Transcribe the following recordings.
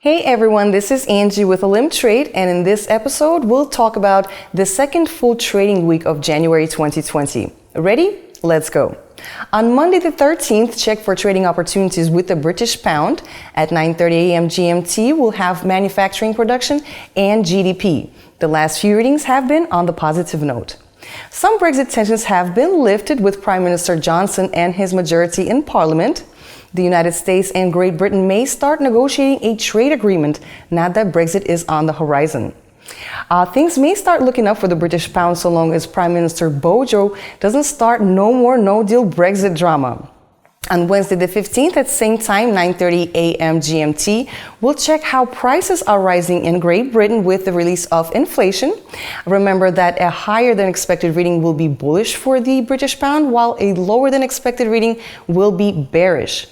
Hey everyone, this is Angie with Olymp Trade, and in this episode, we'll talk about the second full trading week of January 2020. Ready? Let's go. On Monday the 13th, check for trading opportunities with the British pound. At 9:30 a.m. GMT, we'll have manufacturing production and GDP. The last few readings have been on the positive note. Some Brexit tensions have been lifted with Prime Minister Johnson and his majority in Parliament. The United States and Great Britain may start negotiating a trade agreement now that Brexit is on the horizon. Things may start looking up for the British pound so long as Prime Minister Bojo doesn't start no more no-deal Brexit drama. On Wednesday the 15th at same time, 9:30 a.m. GMT, we'll check how prices are rising in Great Britain with the release of inflation. Remember that a higher than expected reading will be bullish for the British pound, while a lower than expected reading will be bearish.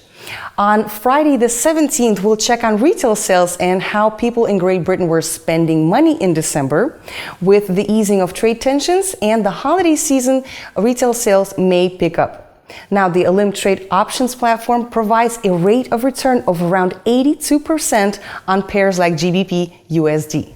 On Friday the 17th, we'll check on retail sales and how people in Great Britain were spending money in December. With the easing of trade tensions and the holiday season, retail sales may pick up. Now, the Olymp Trade options platform provides a rate of return of around 82% on pairs like GBP USD.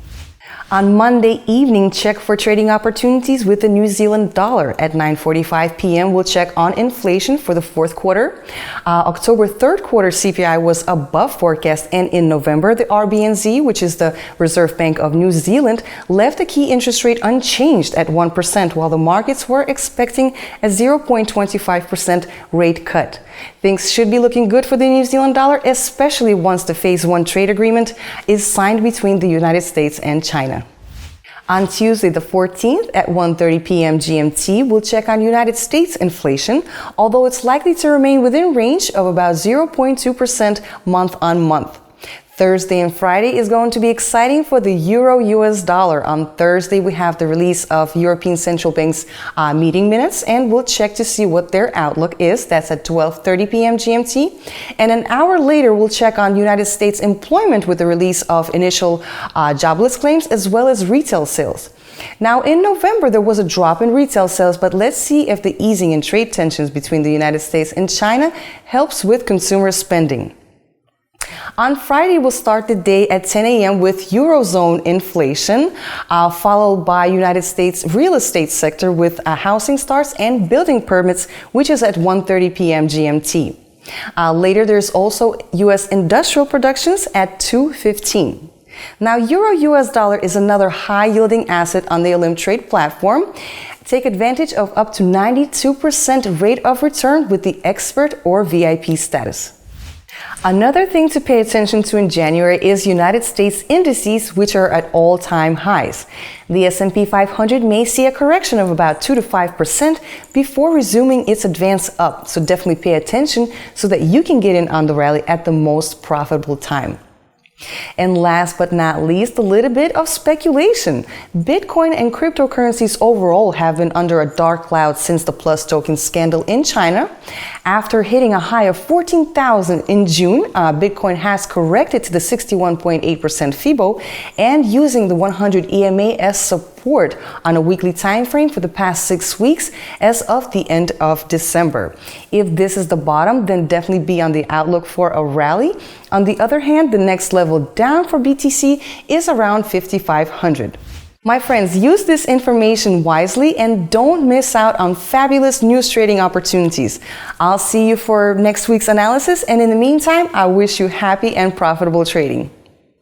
On Monday evening, check for trading opportunities with the New Zealand dollar. At 9:45 p.m., we'll check on inflation for the fourth quarter. October third quarter CPI was above forecast, and in November, the RBNZ, which is the Reserve Bank of New Zealand, left the key interest rate unchanged at 1%, while the markets were expecting a 0.25% rate cut. Things should be looking good for the New Zealand dollar, especially once the Phase 1 trade agreement is signed between the United States and China. On Tuesday the 14th at 1:30 p.m. GMT, we'll check on United States inflation, although it's likely to remain within range of about 0.2% month on month. Thursday and Friday is going to be exciting for the Euro-US dollar. On Thursday, we have the release of European Central Bank's meeting minutes, and we'll check to see what their outlook is. That's at 12:30 p.m. GMT. And an hour later, we'll check on United States employment with the release of initial jobless claims as well as retail sales. Now, in November, there was a drop in retail sales, but let's see if the easing in trade tensions between the United States and China helps with consumer spending. On Friday, we'll start the day at 10 a.m. with Eurozone inflation, followed by United States real estate sector with housing starts and building permits, which is at 1:30 p.m. GMT. Later, there's also U.S. industrial productions at 2:15. Now, Euro-US dollar is another high-yielding asset on the Olymp Trade platform. Take advantage of up to 92% rate of return with the expert or VIP status. Another thing to pay attention to in January is United States indices, which are at all-time highs. The S&P 500 may see a correction of about 2 to 5% before resuming its advance up. So definitely pay attention so that you can get in on the rally at the most profitable time. And last but not least, a little bit of speculation. Bitcoin and cryptocurrencies overall have been under a dark cloud since the Plus token scandal in China. After hitting a high of 14,000 in June, Bitcoin has corrected to the 61.8% FIBO and using the 100 EMA as support on a weekly time frame for the past 6 weeks as of the end of December. If this is the bottom, then definitely be on the outlook for a rally. On the other hand, the next level down for BTC is around 5,500. My friends, use this information wisely and don't miss out on fabulous news trading opportunities. I'll see you for next week's analysis, and in the meantime, I wish you happy and profitable trading.